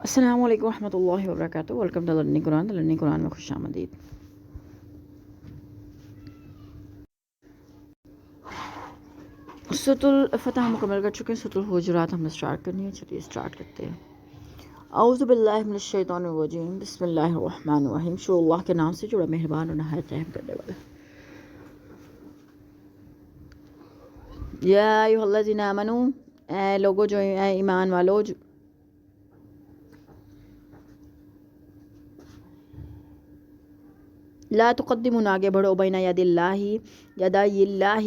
السلام علیکم ورحمۃ اللہ وبرکاتہ. ویلکم ٹو لرننگ قرآن میں خوش آمدید. سورۃ الفتح مکمل کر چکے ہیں. سورۃ الحجرات ہم نے اسٹارٹ کرنی ہے. چلیے اسٹارٹ کرتے ہیں. اعوذ باللہ من الشیطان الرجیم. بسم اللہ الرحمن الرحیم. شروع اللہ کے نام سے جو بڑا مہربان اور نہایت رحم کرنے والا. یا ایھا الذین آمنوا، اے لوگو جو اے ایمان والو، لا تقدموا، آگے بڑھو، بین ید اللہ، یدی اللہ،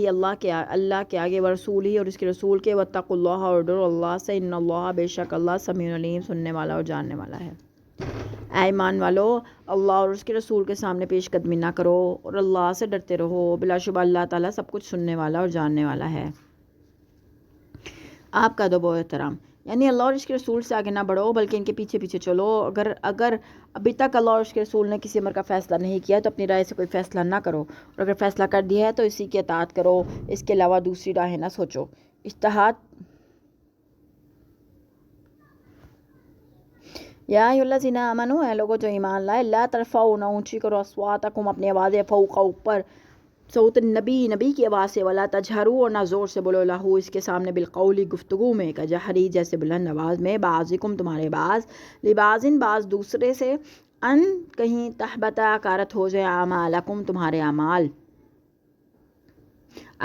اللہ کے آگے، ورسول ہی، اور اس کے رسول کے، واتقوا اللہ، اور ڈرو اللہ سے، ان اللہ، بے شک اللہ، سمیع علیم، سننے والا اور جاننے والا ہے. اے ایمان والو، اللہ اور اس کے رسول کے سامنے پیش قدمی نہ کرو اور اللہ سے ڈرتے رہو. بلا شبہ اللہ تعالیٰ سب کچھ سننے والا اور جاننے والا ہے. آپ کا ادب و احترام، یعنی اللہ اور اس کے رسول سے آگے نہ بڑھو بلکہ ان کے پیچھے پیچھے چلو. اگر ابھی تک اللہ اور اس کے رسول نے کسی امر کا فیصلہ نہیں کیا تو اپنی رائے سے کوئی فیصلہ نہ کرو، اور اگر فیصلہ کر دیا ہے تو اسی کی اطاعت کرو، اس کے علاوہ دوسری راہیں نہ سوچو. اجتہاد. یا ایھا الذین آمنوا، اے لوگو جو ایمان لائے، لا ترفعوا، نہ اونچی کرو، اصواتکم، اپنی آوازیں، فوق، اوپر، صوت نبی کی آواز سے، ولا تجہروا، اور نہ زور سے بولو، لہو، اس کے سامنے، بالقول، گفتگو میں، کجہری، جیسے بلند آواز میں، بعضکم، تمہارے بعض، لبعض، بعض دوسرے سے، ان، کہیں، تحبط، اکارت ہو جائے، اعمالکم، تمہارے اعمال،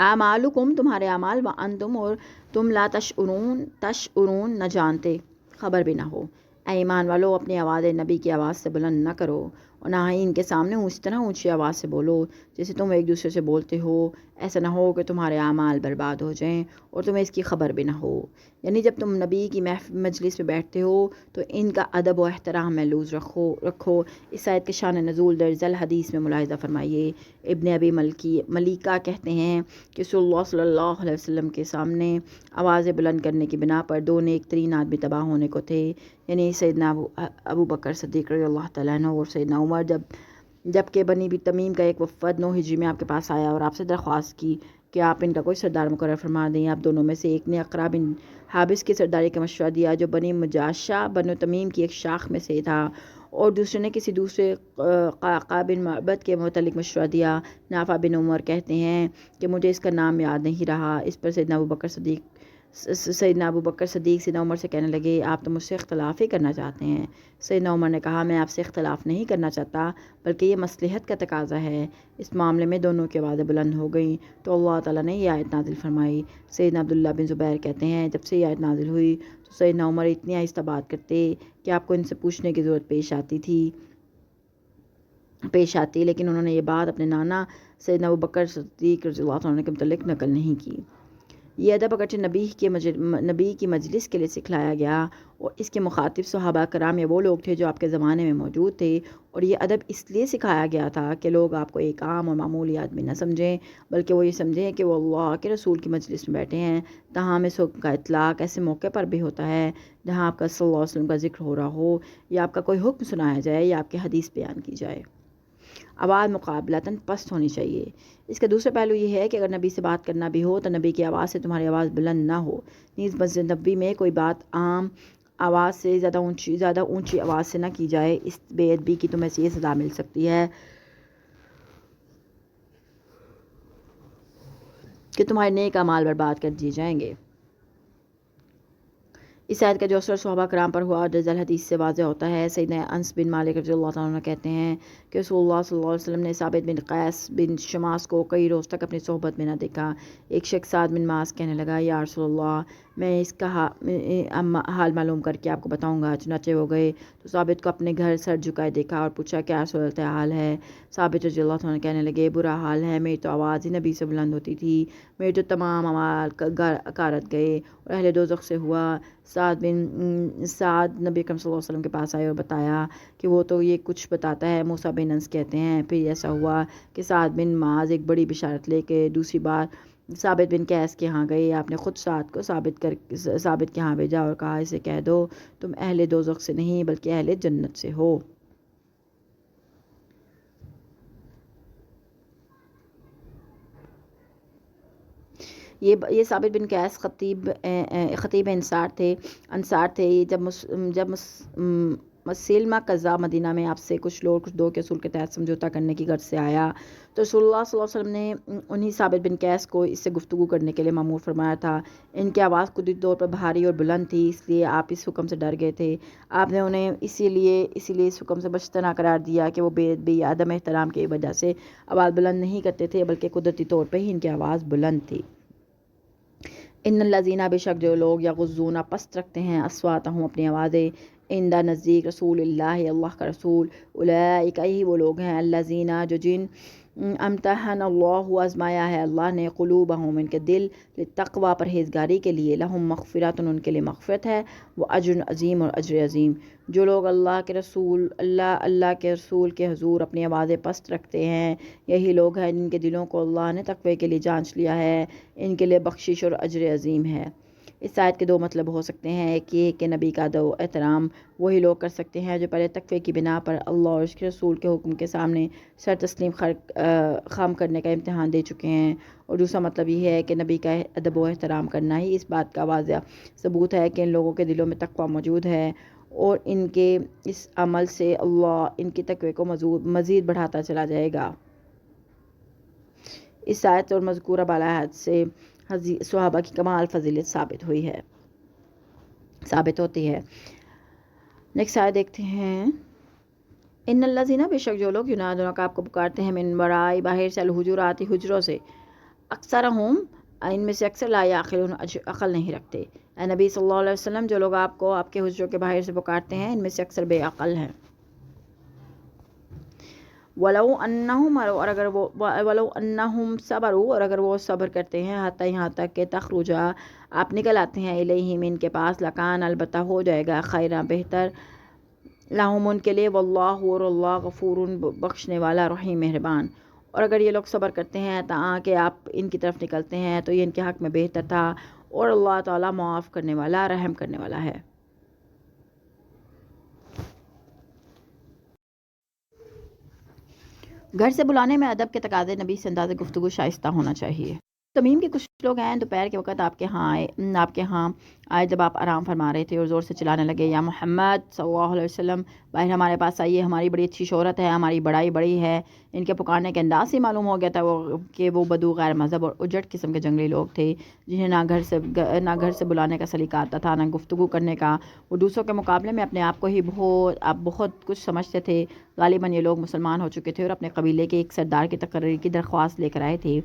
اعمالکم، تمہارے اعمال، وانتم، اور تم، لا تشعرون، نہ جانتے، خبر بھی نہ ہو. اے ایمان والو، اپنی آوازیں نبی کی آواز سے بلند نہ کرو، اور نہ ہی ان کے سامنے اس طرح اونچی آواز سے بولو جیسے تم ایک دوسرے سے بولتے ہو. ایسا نہ ہو کہ تمہارے اعمال برباد ہو جائیں اور تمہیں اس کی خبر بھی نہ ہو. یعنی جب تم نبی کی مجلس میں بیٹھتے ہو تو ان کا ادب و احترام محفوظ رکھو. اس آیت کے شان نزول درج الحدیث میں ملاحظہ فرمائیے. ابن ابی ملیکہ کہتے ہیں کہ صلی اللہ علیہ وسلم کے سامنے آوازیں بلند کرنے کی بنا پر دو نیک ترین آدمی تباہ ہونے کو تھے، یعنی سیدنا ابو بکر صدیق رضی اللہ تعالیٰ عنہ اور سیدنا عمر. جب کہ بنی تمیم کا ایک وفد 9 ہجری میں آپ کے پاس آیا اور آپ سے درخواست کی کہ آپ ان کا کوئی سردار مقرر فرما دیں. آپ دونوں میں سے ایک نے اقرا بن حابس کی سرداری کا مشورہ دیا جو بنی مجاشہ بنو تمیم کی ایک شاخ میں سے تھا، اور دوسرے نے کسی دوسرے قعقاع بن معبد کے متعلق مشورہ دیا. نافع بن عمر کہتے ہیں کہ مجھے اس کا نام یاد نہیں رہا. اس پر سیدنا ابو بکر صدیق سیدنا عمر سے کہنے لگے، آپ تو مجھ سے اختلاف ہی کرنا چاہتے ہیں. سیدنا عمر نے کہا، میں آپ سے اختلاف نہیں کرنا چاہتا بلکہ یہ مصلحت کا تقاضا ہے. اس معاملے میں دونوں کی آوازیں بلند ہو گئیں تو اللہ تعالیٰ نے یہ آیت نازل فرمائی. سیدنا عبداللہ بن زبیر کہتے ہیں، جب سے یہ آیت نازل ہوئی تو سیدنا عمر اتنی آہستہ بات کرتے کہ آپ کو ان سے پوچھنے کی ضرورت پیش آتی، لیکن انہوں نے یہ بات اپنے نانا سیدنا ابو بکر صدیق رضی اللہ عنہ کے متعلق نقل نہیں کی. یہ ادب اگرچہ نبی کی مجلس کے لیے سکھلایا گیا، اور اس کے مخاطب صحابہ کرام یا وہ لوگ تھے جو آپ کے زمانے میں موجود تھے، اور یہ ادب اس لیے سکھایا گیا تھا کہ لوگ آپ کو ایک عام اور معمولی آدمی نہ سمجھیں بلکہ وہ یہ سمجھیں کہ وہ اللہ کے رسول کی مجلس میں بیٹھے ہیں. تاہم اس حکم کا اطلاق ایسے موقع پر بھی ہوتا ہے جہاں آپ کا صلی اللہ علیہ وسلم کا ذکر ہو رہا ہو، یا آپ کا کوئی حکم سنایا جائے، یا آپ کی حدیث بیان کی جائے. آواز مقابلتاً پست ہونی چاہیے. اس کا دوسرا پہلو یہ ہے کہ اگر نبی سے بات کرنا بھی ہو تو نبی کی آواز سے تمہاری آواز بلند نہ ہو. نیز مسجد نبوی میں کوئی بات عام آواز سے زیادہ اونچی آواز سے نہ کی جائے. اس بے ادبی کی تمہیں یہ سزا مل سکتی ہے کہ تمہارے نیک اعمال برباد کر دیے جائیں گے. اس آیت کا جو اثر صحابہ کرام پر ہوا درج الحدیث سے واضح ہوتا ہے. سیدنا انس بن مالک رضی اللہ تعالیٰ عنہ کہتے ہیں کہ رسول اللہ صلی اللہ علیہ وسلم نے ثابت بن قیس بن شماس کو کئی روز تک اپنی صحبت میں نہ دیکھا. ایک شخص سعد بن معاذ کہنے لگا، یا رسول اللہ، میں اس کا حال معلوم کر کے آپ کو بتاؤں گا. چنانچہ وہ گئے تو ثابت کو اپنے گھر سر جھکائے دیکھا اور پوچھا، کیا صورت حال ہے؟ ثابت رضی اللہ عنہ کہنے لگے، برا حال ہے، میری تو آواز ہی نبی سے بلند ہوتی تھی، میرے تو تمام اعمال اکارت گئے اور اہل دوزخ سے ہوا. سعد نبی اکرم صلی اللہ علیہ وسلم کے پاس آئے اور بتایا کہ وہ تو یہ کچھ بتاتا ہے. موسیٰ بن انس کہتے ہیں، پھر ایسا ہوا کہ سعد بن معاذ ایک بڑی بشارت لے کے دوسری بار ثابت بن قیس کے ہاں گئے. آپ نے خود سعد کو ثابت کے ہاں بھیجا اور کہا، اسے کہہ دو تم اہل دوزخ سے نہیں بلکہ اہل جنت سے ہو. یہ ثابت بن قیس خطیب انصار تھے. جب مسلمہ قذاب مدینہ میں آپ سے کچھ دو کے اصول کے تحت سمجھوتا کرنے کی غرض سے آیا تو رسول اللہ صلی اللہ علیہ وسلم نے انہی ثابت بن قیس کو اس سے گفتگو کرنے کے لیے مأمور فرمایا تھا. ان کی آواز قدرتی طور پر بھاری اور بلند تھی، اس لیے آپ اس حکم سے ڈر گئے تھے. آپ نے انہیں اسی لیے اس حکم سے بچتنا قرار دیا کہ وہ بے عدم احترام کی وجہ سے آواز بلند نہیں کرتے تھے، بلکہ قدرتی طور پہ ہی ان کی آواز بلند تھی. ان الذین، بے شک جو لوگ یغضون پست رکھتے ہیں اصواتہم اپنی آوازیں، عند نزدیک رسول اللہ اللہ کا رسول، اولئک ہی وہ لوگ ہیں الذین جو جن امتحن اللہ آزمایا ہے اللہ نے قلوبہم ان کے دل للتقوی پرہیزگاری کے لیے، لہم مغفرۃ ان کے لیے مغفرت ہے، وہ اجر عظیم اور اجر عظیم. جو لوگ اللہ کے رسول کے حضور اپنی آوازیں پست رکھتے ہیں یہی لوگ ہیں جن کے دلوں کو اللہ نے تقوی کے لیے جانچ لیا ہے، ان کے لیے بخشش اور اجر عظیم ہے. اس آیت کے دو مطلب ہو سکتے ہیں. ایک یہ کہ نبی کا ادب و احترام وہی لوگ کر سکتے ہیں جو پہلے تقوی کی بنا پر اللہ اور اس کے رسول کے حکم کے سامنے سر تسلیم خام کرنے کا امتحان دے چکے ہیں. اور دوسرا مطلب یہ ہے کہ نبی کا ادب و احترام کرنا ہی اس بات کا واضح ثبوت ہے کہ ان لوگوں کے دلوں میں تقوی موجود ہے اور ان کے اس عمل سے اللہ ان کی تقوی کو مزید بڑھاتا چلا جائے گا. اس آیت اور مذکورہ بالا آیت سے صحابہ کی کمال فضیلت ثابت ہوتی ہے. نیکسٹ آیت دیکھتے ہیں. ان الذین، بے شک جو لوگ ینادون کا آپ کو پکارتے ہیں من وراء باہر سے الحجرات حجروں سے، اکثرہم ان میں سے اکثر لا یعقلون عقل نہیں رکھتے. اے نبی صلی اللہ علیہ وسلم جو لوگ آپ کو آپ کے حجروں کے باہر سے پکارتے ہیں ان میں سے اکثر بے عقل ہیں. ولو انہم صبروا، اور اگر وہ صبر کرتے ہیں حتی یہاں تک کہ تخرجا آپ نکل آتے ہیں الیہم ان کے پاس، لکان البتہ ہو جائے گا خیرا بہتر، لہم ان کے لیے، واللہ اور اللہ غفور بخشنے والا رحیم مہربان. اور اگر یہ لوگ صبر کرتے ہیں تاکہ آپ ان کی طرف نکلتے ہیں تو یہ ان کے حق میں بہتر تھا، اور اللہ تعالیٰ معاف کرنے والا رحم کرنے والا ہے. گھر سے بلانے میں ادب کے تقاضے نبی سے انداز گفتگو شائستہ ہونا چاہیے. تمیم کے کچھ لوگ ہیں دوپہر کے وقت آپ کے ہاں آئے جب آپ آرام فرما رہے تھے اور زور سے چلانے لگے، یا محمد صلی اللہ علیہ وسلم باہر ہمارے پاس آئیے، ہماری بڑی اچھی شہرت ہے، ہماری بڑائی بڑی ہے. ان کے پکارنے کے انداز سے معلوم ہو گیا تھا کہ وہ بدو غیر مذہب اور اجڑ قسم کے جنگلی لوگ تھے جنہیں نہ گھر سے بلانے کا سلیقہ آتا تھا نہ گفتگو کرنے کا. وہ دوسروں کے مقابلے میں اپنے آپ کو ہی بہت کچھ سمجھتے تھے. غالباً یہ لوگ مسلمان ہو چکے تھے اور اپنے قبیلے کے ایک سردار کی تقرری کی درخواست لے کر آئے تھے،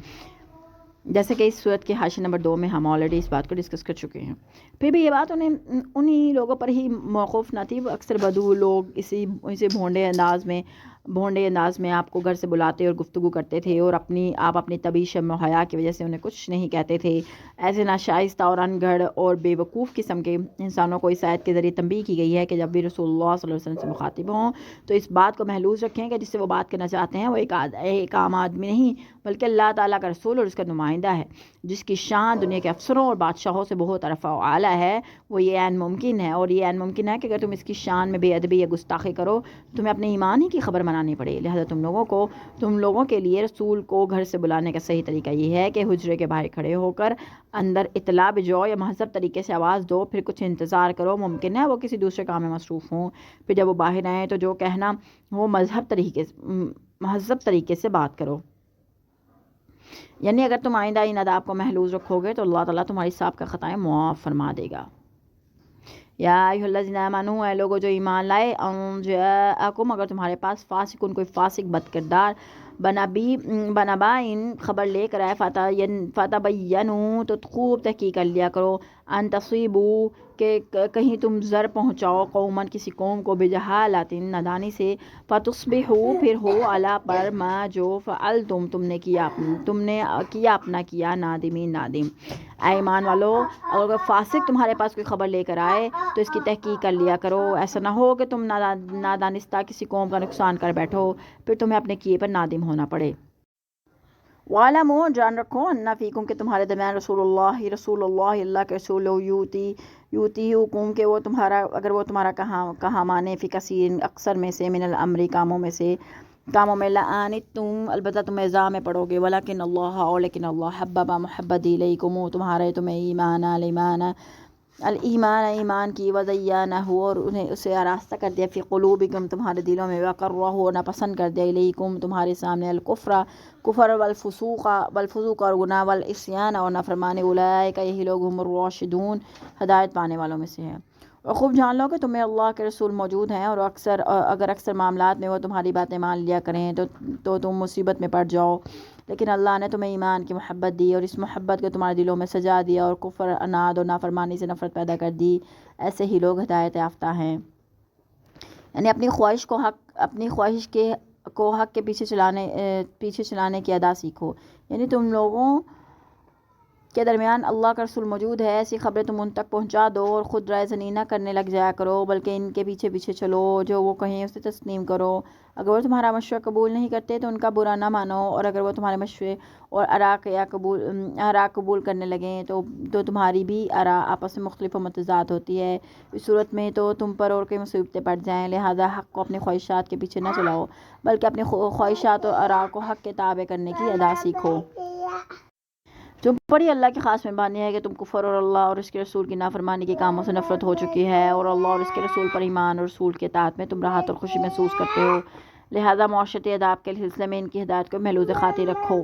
جیسے کہ اس صورت کے حاشیہ نمبر 2 میں ہم آلریڈی اس بات کو ڈسکس کر چکے ہیں. پھر بھی یہ بات انہی لوگوں پر ہی موقوف نہ تھی. وہ اکثر بدو لوگ اسی بھونڈے انداز میں آپ کو گھر سے بلاتے اور گفتگو کرتے تھے، اور آپ اپنی طبعی شرم و حیا کی وجہ سے انہیں کچھ نہیں کہتے تھے. ایسے ناشائستہ اور ان گھڑ اور بے وقوف قسم کے انسانوں کو اس آیت کے ذریعے تنبیہ کی گئی ہے کہ جب بھی رسول اللہ صلی اللہ علیہ وسلم سے مخاطب ہوں تو اس بات کو محلوظ رکھیں کہ جس سے وہ بات کرنا چاہتے ہیں وہ ایک عام آدمی نہیں بلکہ اللہ تعالیٰ کا رسول اور اس کا نمائندہ ہے، جس کی شان دنیا کے افسروں اور بادشاہوں سے بہت رفع و اعلیٰ ہے. وہ یہ عین ممکن ہے کہ اگر تم اس کی شان میں بے ادبی یا گستاخی کرو تمہیں اپنے ایمان ہی کی خبر منانی پڑے. لہذا تم لوگوں کے لیے رسول کو گھر سے بلانے کا صحیح طریقہ یہ ہے کہ حجرے کے باہر کھڑے ہو کر اندر اطلاع بجو یا مہذب طریقے سے آواز دو، پھر کچھ انتظار کرو. ممکن ہے وہ کسی دوسرے کام میں مصروف ہوں. پھر جب وہ باہر آئیں تو جو کہنا وہ مہذب طریقے سے بات کرو. یعنی اگر تم آئندہ ان آداب کو محلوظ رکھو گے تو اللہ تعالیٰ تمہاری سابقہ خطائیں معاف فرما دے گا. یا ایھا الذین آمنوا، اے لوگو جو ایمان لائے، ان جاءکم اگر تمہارے پاس فاسقون کوئی فاسق بد کردار بنبائن خبر لے کر آئے، فتبینوا تو خوب تحقیق کر لیا کرو، ان تصیبوا کہ کہیں تم زر پہنچاؤ، قومن کسی قوم کو، بجہالۃ نادانی سے، فتصبحوا پھر ہو علی پر ما جو فعلتم تم نے کیا اپنا کیا، نادمین نادم. اے ایمان والو اگر فاسق تمہارے پاس کوئی خبر لے کر آئے تو اس کی تحقیق کر لیا کرو. ایسا نہ ہو کہ تم نادانستہ کسی قوم کا نقصان کر بیٹھو پھر تمہیں اپنے کیے پر نادم ہونا پڑے. وَاعْلَمُوا جان رکھو اَنَّ فِیکُم کہ تمہارے درمیان رسول اللہ اللہ کے رسول یؤتیکم کہ اگر وہ تمہارا کہا مانے فی کثیر اکثر میں سے، من الامر کاموں میں سے، کاموں میں لعنتم البتہ تم ایذا میں پڑو گے، ولیکن اللہ اور لیکن اللہ حبب محبت الیکم تمہارے تمہیں ایمان ایمان کی وزینہ اور انہیں اسے آراستہ کر دیا فی قلوبکم تمہارے دلوں میں، وکرہ نہ پسند کر دیا الیکم تمہارے سامنے الکفر کفر والفسوق اور گناہ والعصیان اور نافرمانی، اولئک یہی لوگ ہم الراشدون ہدایت پانے والوں میں سے ہیں۔ اور خوب جان لو کہ تمہیں اللہ کے رسول موجود ہیں، اور اگر اکثر معاملات میں وہ تمہاری باتیں مان لیا کریں تو تم مصیبت میں پڑ جاؤ، لیکن اللہ نے تمہیں ایمان کی محبت دی اور اس محبت کو تمہارے دلوں میں سجا دیا اور کفر، اناد اور نافرمانی سے نفرت پیدا کر دی، ایسے ہی لوگ ہدایت یافتہ ہیں۔ یعنی اپنی خواہش کو حق کے پیچھے چلانے کی ادا سیکھو، یعنی تم لوگوں کے درمیان اللہ کا رسول موجود ہے، ایسی خبریں تم ان تک پہنچا دو اور خود رائے زنی نہ کرنے لگ جایا کرو، بلکہ ان کے پیچھے پیچھے چلو، جو وہ کہیں اسے تسلیم کرو۔ اگر وہ تمہارا مشورہ قبول نہیں کرتے تو ان کا برا نہ مانو، اور اگر وہ تمہارے مشورے اور آراء قبول کرنے لگیں تو تمہاری بھی آراء آپس میں مختلف و متضاد ہوتی ہے، اس صورت میں تو تم پر اور کئی مصیبتیں پڑ جائیں۔ لہٰذا حق کو اپنی خواہشات کے پیچھے نہ چلاؤ، بلکہ اپنی خواہشات اور آراء کو حق کے تابع کرنے کی ادا سیکھو۔ تم پر ہی اللہ کی خاص مہربانی ہے کہ تم کفر اور اللہ اور اس کے رسول کی نافرمانی کے کاموں سے نفرت ہو چکی ہے، اور اللہ اور اس کے رسول پر ایمان اور رسول کے اطاعت میں تم راحت اور خوشی محسوس کرتے ہو، لہٰذا معاشرتی آداب کے سلسلے میں ان کی ہدایت کو محفوظ خاطر رکھو،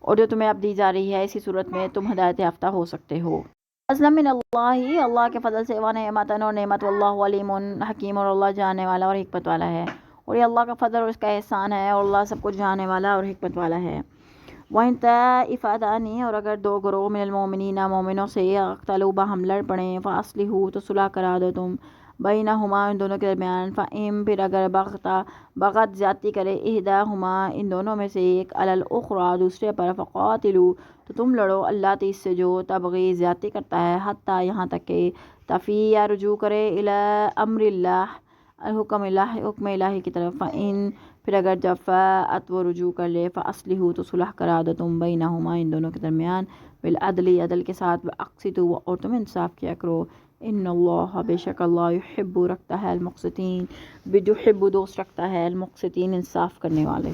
اور جو تمہیں اب دی جا رہی ہے اسی صورت میں تم ہدایت یافتہ ہو سکتے ہو۔ فضلا من اللہ کے فضل سے، ونعمت اور نعمت، واللہ علیم حکیم اور اللہ جاننے والا اور حکمت والا ہے، اور یہ اللہ کا فضل اور اس کا احسان ہے، اور اللہ سب کچھ جاننے والا اور حکمت والا ہے۔ وَإِن طَائِفَتَانِ اور اگر دو گروہ من المؤمنین مومنوں سے اختلوا باہم لڑ پڑیں، فَأَصْلِحُوا تو صلح کرا دو تم، بینہما ان دونوں کے درمیان، فَإِن پھر اگر بغت زیادتی کرے احداہما ان دونوں میں سے ایک علی الاخری دوسرے پر، فقاتلوا تو تم لڑو اللتی اس سے جو تبغی زیادتی کرتا ہے، حتیٰ یہاں تک کہ تفیء رجوع کرے الی امر اللہ حکم الہی کی طرف، فَإِن پھر اگر جب فاءت وہ رجوع کر لے، فَأَصْلِحُوا تو صلح کرا دو تم بینہما ان دونوں کے درمیان، بالعدل عدل کے ساتھ، وَأَقْسِطُوا اور تم انصاف کیا کرو، ان اللہ بے شک اللہ یحب رکھتا ہے المقسطین یحب دوست رکھتا ہے المقسطین انصاف کرنے والے۔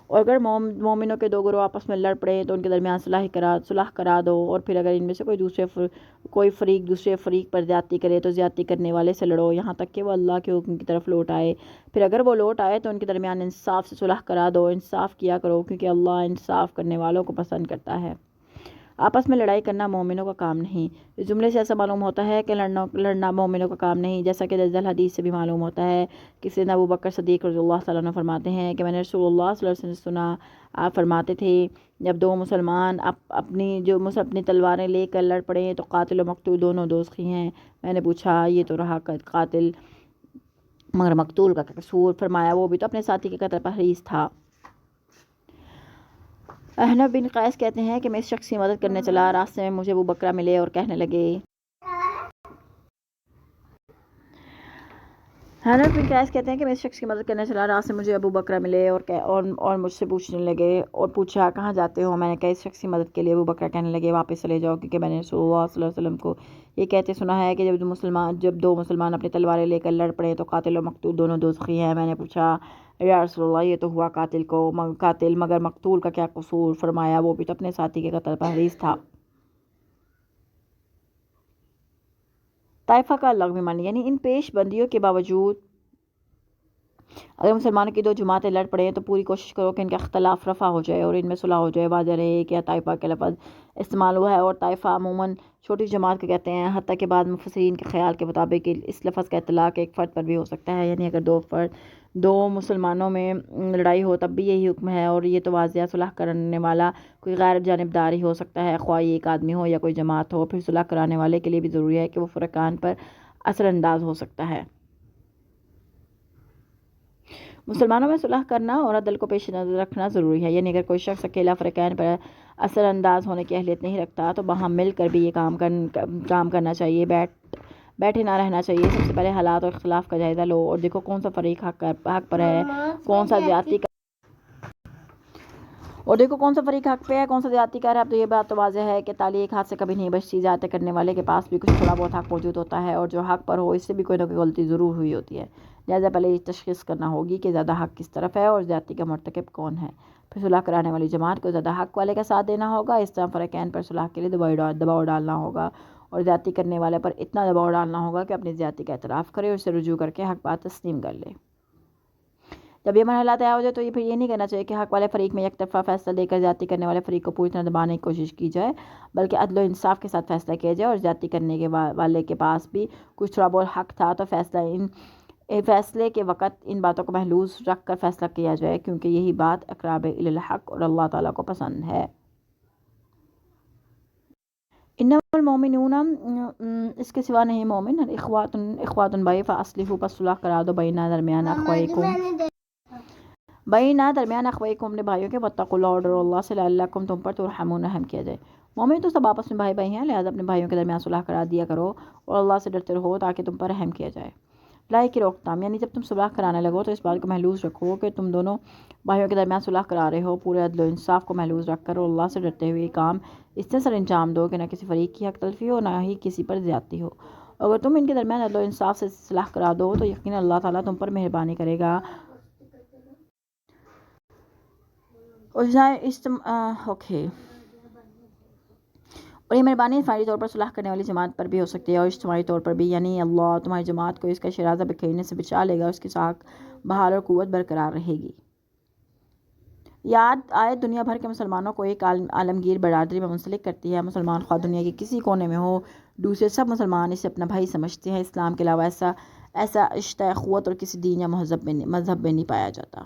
اور اگر مومنوں کے دو گروہ آپس میں لڑ پڑے تو ان کے درمیان صلح کرا دو، اور پھر اگر ان میں سے کوئی فریق دوسرے فریق پر زیادتی کرے تو زیادتی کرنے والے سے لڑو یہاں تک کہ وہ اللہ کے حکم کی طرف لوٹ آئے، پھر اگر وہ لوٹ آئے تو ان کے درمیان انصاف سے صلح کرا دو، انصاف کیا کرو کیونکہ اللہ انصاف کرنے والوں کو پسند کرتا ہے۔ آپس میں لڑائی کرنا مومنوں کا کام نہیں، اس جملے سے ایسا معلوم ہوتا ہے کہ لڑنا مومنوں کا کام نہیں، جیسا کہ درج الحدیث سے بھی معلوم ہوتا ہے کہ سیدنا ابو بکر صدیق رضی اللہ تعالیٰ عنہ فرماتے ہیں کہ میں نے رسول اللہ صلی اللہ علیہ وسلم سے سنا، آپ فرماتے تھے جب دو مسلمان اپنی تلواریں لے کر لڑ پڑیں تو قاتل و مقتول دونوں دوزخی ہیں۔ میں نے پوچھا یہ تو رہا قاتل، مگر مقتول کا قصور؟ فرمایا وہ بھی تو اپنے ساتھی کے قتل پر حریص تھا۔ احنف بن قیس کہتے ہیں کہ میں اس شخص کی مدد کرنے چلا، راستے میں مجھے ابو بکر ملے اور کہنے لگے احنف بن قیس کہتے ہیں کہ میں اس شخص کی مدد کرنے چلا، راستے میں مجھے ابو بکر ملے اور مجھ سے پوچھنے لگے اور پوچھا کہاں جاتے ہو؟ میں نے کہا اس شخص کی مدد کے لیے۔ ابو بکر کہنے لگے واپس چلے جاؤ، کیونکہ میں نے رسول اللہ صلی اللہ علیہ وسلم کو یہ کہتے سنا ہے کہ جب دو مسلمان اپنی تلواریں لے کر لڑ پڑیں تو قاتل و مقتول دونوں دوزخی ہیں۔ میں نے پوچھا یا رسول اللہ یہ تو ہوا قاتل، مگر مقتول کا کیا قصور؟ فرمایا وہ بھی تو اپنے ساتھی کے قتل پر حریص تھا۔ طائفہ کا لغوی معنی، یعنی ان پیش بندیوں کے باوجود اگر مسلمانوں کی دو جماعتیں لڑ پڑیں تو پوری کوشش کرو کہ ان کا اختلاف رفع ہو جائے اور ان میں صلح ہو جائے۔ واضح رہے کہ طائفہ کا لفظ استعمال ہوا ہے اور طائفہ عموماً چھوٹی جماعت کو کہتے ہیں، حتیٰ کہ بعض مفسرین کے خیال کے مطابق اس لفظ کا اطلاق ایک فرد پر بھی ہو سکتا ہے، یعنی اگر دو مسلمانوں میں لڑائی ہو تب بھی یہی حکم ہے، اور یہ تو واضح صلح کرنے والا کوئی غیر جانبدار ہی ہو سکتا ہے، خواہ ایک آدمی ہو یا کوئی جماعت ہو۔ پھر صلح کرانے والے کے لیے بھی ضروری ہے کہ وہ فرقان پر اثر انداز ہو سکتا ہے۔ مسلمانوں میں صلح کرنا اور عدل کو پیش نظر رکھنا ضروری ہے، یعنی اگر کوئی شخص اکیلا فرقین پر اثر انداز ہونے کی اہلیت نہیں رکھتا تو باہم مل کر بھی یہ کام کرنا چاہیے، بیٹھے نہ رہنا چاہیے۔ سب سے پہلے حالات اور اختلاف کا جائزہ لو اور دیکھو کون سا فریق حق پر ہے، کون سا زیادتی اور دیکھو کون سا فریق حق پہ ہے، کون سا زیادتی کر رہا ہے. اب تو یہ بات تو واضح ہے کہ تالی ایک ہاتھ سے کبھی نہیں بچتی. زیادتی کرنے والے کے پاس بھی کچھ تھوڑا بہت حق موجود ہوتا ہے، اور جو حق پر ہو اس سے بھی کوئی نہ کوئی غلطی ضرور ہوئی ہوتی ہے. لہٰذا پہلے یہ تشخیص کرنا ہوگی کہ زیادہ حق کس طرف ہے اور زیادتی کا مرتکب کون ہے. پھر صلح کرانے والی جماعت کو زیادہ حق والے کا ساتھ دینا ہوگا. اس طرح فریقین پر صلح کے لیے دباؤ ڈالنا ہوگا، اور زیادتی کرنے والے پر اتنا دباؤ ڈالنا ہوگا کہ اپنی زیادتی کا اعتراف کرے اور اسے رجوع کر کے حق بات تسلیم کر لے. جب یہ مرحلہ طے ہو جائے تو یہ پھر یہ نہیں کرنا چاہیے کہ حق والے فریق میں یک طرفہ فیصلہ دے کر زیادتی کرنے والے فریق کو پوری طرح دبانے کی کوشش کی جائے، بلکہ عدل و انصاف کے ساتھ فیصلہ کیا جائے. اور زیادتی کرنے کے والے کے پاس بھی کچھ تھوڑا بہت حق تھا تو فیصلے کے وقت ان باتوں کو محلوظ رکھ کر فیصلہ کیا جائے، کیونکہ یہی بات اقراب الی الحق اور اللہ تعالیٰ کو پسند ہے. انما المؤمنون، اس کے سوا نہیں مومن، اخوات بھائی فاصلحوا، پس صلح کرا دو بینہ درمیان اخویکم اپنے بھائیوں کے. واتقوا اللہ، اور ڈرو اللہ سے، لعلکم تم پر ترحمون رحم کیا جائے. مومن تو سب آپس میں بھائی بھائی ہیں، لہذا اپنے بھائیوں کے درمیان صلح کرا دیا کرو اور اللہ سے ڈرتے رہو تاکہ تم پر رحم کیا جائے. لڑائی کی روک تھام، یعنی جب تم صلح کرانے لگو تو اس بات کو محلوظ رکھو کہ تم دونوں بھائیوں کے درمیان صلح کرا رہے ہو. پورے عدل و انصاف کو محلوظ رکھ کر اور اللہ سے ڈرتے ہوئے کام اس طرح سر انجام دو کہ نہ کسی فریق کی حق تلفی ہو، نہ ہی کسی پر زیادتی ہو. اگر تم ان کے درمیان عدل و انصاف سے صلح کرا دو تو یقیناً اللہ تعالیٰ تم پر مہربانی کرے گا. اور یہ مہربانی فائری طور پر صلح کرنے والی جماعت پر بھی ہو سکتی ہے اور اجتماعی طور پر بھی، یعنی اللہ تمہاری جماعت کو اس کا شرازہ بکھیرنے سے بچا لے گا، اس کی ساکھ بحال اور قوت برقرار رہے گی. آیت دنیا بھر کے مسلمانوں کو ایک عالمگیر برادری میں منسلک کرتی ہے. مسلمان خواہ دنیا کے کسی کونے میں ہو، دوسرے سب مسلمان اسے اپنا بھائی سمجھتے ہیں. اسلام کے علاوہ ایسا رشتہ اخوت اور کسی دین یا مذہب میں نہیں پایا جاتا.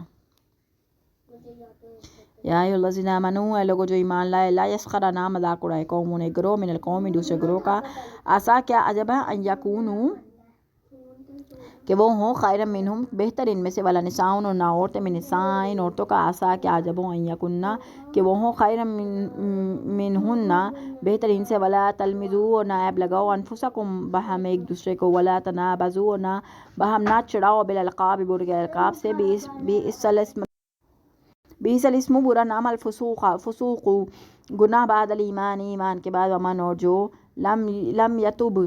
یا ایھا الذین آمنوا، اے لوگو جو ایمان لائے، لا یسخرن، مذاق اڑائے قوم ایک گروہ من القوم دوسرے گروہ کا، عسیٰ کیا عجب ہے، ان یکونوا کہ وہ ہوں، خیرا منہم بہتر ان میں سے، ولا نساء اور نہ عورتیں، من نساء عورتوں کا، عسیٰ کیا عجب ہو، ان یکنن کہ وہ ہوں، خیرا منہن بہتر ان سے، ولا تلمزوا اور نہ عیب لگاؤ، انفسکم بہم ایک دوسرے کو، ولا تنابزوا اور نہ بہم نہ چڑھاؤ، بالالقاب برے القاب سے، بئس الاسم برا نام، الفسوق گناہ، بعد الایمان ایمان کے بعد، ومن اور جو لم یتب